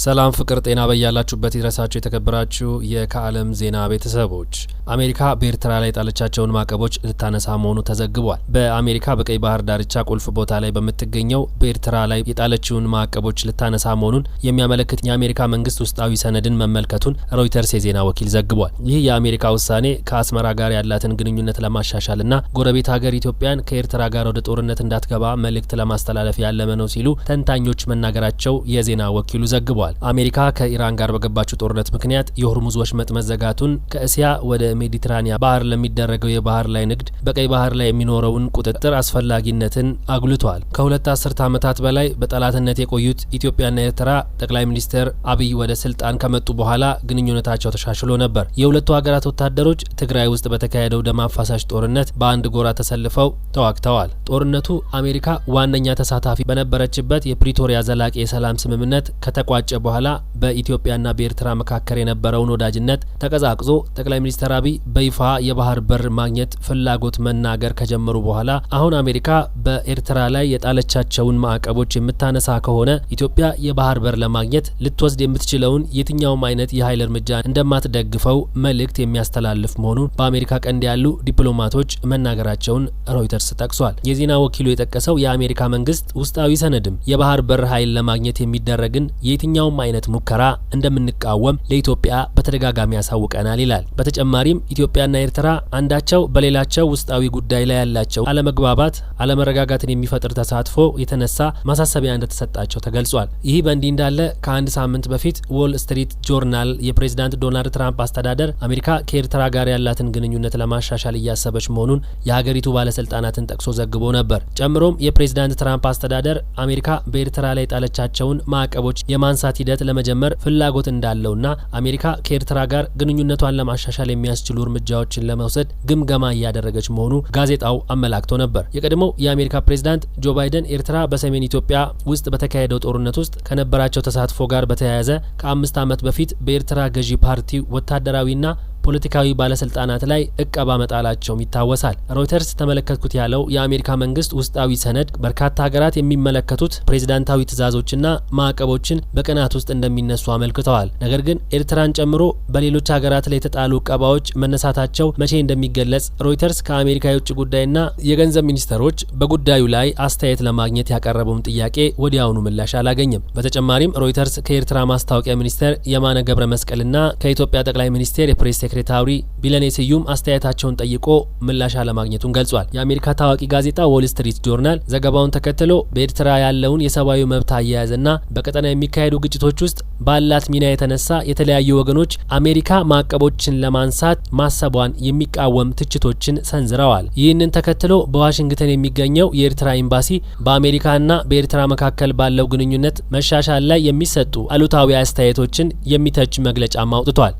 ሰላም ፍቅር ጤና በያላችሁበት ይድረሳችሁ የተከበራችሁ የከዓለም ዜና ቤተሰቦች። አሜሪካ በኤርትራ ላይ ጣለቻቸውን ማዕቀቦች ልታነሳ መሆኑ ተዘግቧል። በአሜሪካ በቀይ ባህር ዳርቻ ቁልፍ ቦታ ላይ በምትገኘው በኤርትራ ላይ የጣለችውን ማዕቀቦች ልታነሳ መሆኑን የሚያመለክት የአሜሪካ መንግስት ውስጣዊ ሰነድን መመልከቱን ሮይተርስ የዜና ወኪል ዘግቧል። ይህ የአሜሪካ ውሳኔ ከአስመራ ጋር ያላትን ግንኙነት ለማሻሻልና ጎረቤት ሀገር ኢትዮጵያን ከኤርትራ ጋር ወደ ጦርነት እንዳትገባ መልእክት ለማስተላለፍ ያለመ ነው ሲሉ ተንታኞች መናገራቸው የዜና ወኪሉ ዘግቧል። አሜሪካ ከኢራን ጋር በገባችው ጦርነት ምክንያት የሆርሙዝ ወሽመጥ መዘጋቱን ከእስያ ወደ ሜዲትራኒያ ባህር ለሚደረገው የባህር ላይ ንግድ በቀይ ባህር ላይ የሚኖረውን ቁጥጥር አስፈላጊነትን አጉልቷል። ከሁለት አስርት ዓመታት በላይ በጠላትነት የቆዩት ኢትዮጵያና ኤርትራ ጠቅላይ ሚኒስትር አብይ ወደ ስልጣን ከመጡ በኋላ ግንኙነታቸው ተሻሽሎ ነበር። የሁለቱ ሀገራት ወታደሮች ትግራይ ውስጥ በተካሄደው ደም አፋሳሽ ጦርነት በአንድ ጎራ ተሰልፈው ተዋግተዋል። ጦርነቱ አሜሪካ ዋነኛ ተሳታፊ በነበረችበት የፕሪቶሪያ ዘላቂ የሰላም ስምምነት ከተቋጨ በኋላ በኢትዮጵያና በኤርትራ መካከል የነበረውን ወዳጅነት ተቀዛቅዞ ጠቅላይ ሚኒስትር አብይ በይፋ የባህር በር ማግኘት ፍላጎት መናገር ከጀመሩ በኋላ አሁን አሜሪካ በኤርትራ ላይ የጣለቻቸውን ማዕቀቦች የምታነሳ ከሆነ ኢትዮጵያ የባህር በር ለማግኘት ልትወስድ የምትችለውን የትኛውም አይነት የኃይል እርምጃ እንደማትደግፈው መልእክት የሚያስተላልፍ መሆኑን በአሜሪካ ቀንድ ያሉ ዲፕሎማቶች መናገራቸውን ሮይተርስ ጠቅሷል። የዜና ወኪሉ የጠቀሰው የአሜሪካ መንግስት ውስጣዊ ሰነድም የባህር በር ኃይል ለማግኘት የሚደረግን የትኛውም አይነት ሙከራ እንደምንቃወም ለኢትዮጵያ በተደጋጋሚ ያሳውቀናል ይላል። በተጨማሪም ኢትዮጵያና ኤርትራ አንዳቸው በሌላቸው ውስጣዊ ጉዳይ ላይ ያላቸው አለመግባባት አለመረጋጋትን የሚፈጥር ተሳትፎ የተነሳ ማሳሰቢያ እንደተሰጣቸው ተገልጿል። ይህ በእንዲህ እንዳለ ከአንድ ሳምንት በፊት ዎል ስትሪት ጆርናል የፕሬዝዳንት ዶናልድ ትራምፕ አስተዳደር አሜሪካ ከኤርትራ ጋር ያላትን ግንኙነት ለማሻሻል እያሰበች መሆኑን የሀገሪቱ ባለስልጣናትን ጠቅሶ ዘግቦ ነበር። ጨምሮም የፕሬዝዳንት ትራምፕ አስተዳደር አሜሪካ በኤርትራ ላይ ጣለቻቸውን ማዕቀቦች የማንሳት ሂደት ለመጀመር ፍላጎት እንዳለውና አሜሪካ ከኤርትራ ጋር ግንኙነቷን ለማሻሻል የሚያስችሉ እርምጃዎችን ለመውሰድ ግምገማ እያደረገች መሆኑ ጋዜጣው አመላክቶ ነበር። የቀድሞው የአሜሪካ ፕሬዝዳንት ጆ ባይደን ኤርትራ በሰሜን ኢትዮጵያ ውስጥ በተካሄደው ጦርነት ውስጥ ከነበራቸው ተሳትፎ ጋር በተያያዘ ከ5 ዓመት በፊት በኤርትራ ገዢ ፓርቲ ወታደራዊና ፖለቲካዊ ባለስልጣናት ላይ እቀባ መጣላቸውም ይታወሳል። ሮይተርስ ተመለከትኩት ያለው የአሜሪካ መንግስት ውስጣዊ ሰነድ በርካታ ሀገራት የሚመለከቱት ፕሬዝዳንታዊ ትዕዛዞችና ማዕቀቦችን በቀናት ውስጥ እንደሚነሱ አመልክተዋል። ነገር ግን ኤርትራን ጨምሮ በሌሎች ሀገራት ላይ የተጣሉ እቀባዎች መነሳታቸው መቼ እንደሚገለጽ ሮይተርስ ከአሜሪካ የውጭ ጉዳይና የገንዘብ ሚኒስተሮች በጉዳዩ ላይ አስተያየት ለማግኘት ያቀረበውን ጥያቄ ወዲያውኑ ምላሽ አላገኘም። በተጨማሪም ሮይተርስ ከኤርትራ ማስታወቂያ ሚኒስተር የማነ ገብረ መስቀልና ከኢትዮጵያ ጠቅላይ ሚኒስቴር የፕሬስ ሴክሬታሪ ቢለኔ ስዩም አስተያየታቸውን ጠይቆ ምላሽ አለማግኘቱን ገልጿል። የአሜሪካ ታዋቂ ጋዜጣ ዎል ስትሪት ጆርናል ዘገባውን ተከትሎ በኤርትራ ያለውን የሰብአዊ መብት አያያዝና በቀጠና የሚካሄዱ ግጭቶች ውስጥ ባላት ሚና የተነሳ የተለያዩ ወገኖች አሜሪካ ማዕቀቦችን ለማንሳት ማሰቧን የሚቃወም ትችቶችን ሰንዝረዋል። ይህንን ተከትሎ በዋሽንግተን የሚገኘው የኤርትራ ኤምባሲ በአሜሪካና በኤርትራ መካከል ባለው ግንኙነት መሻሻል ላይ የሚሰጡ አሉታዊ አስተያየቶችን የሚተች መግለጫ አውጥቷል።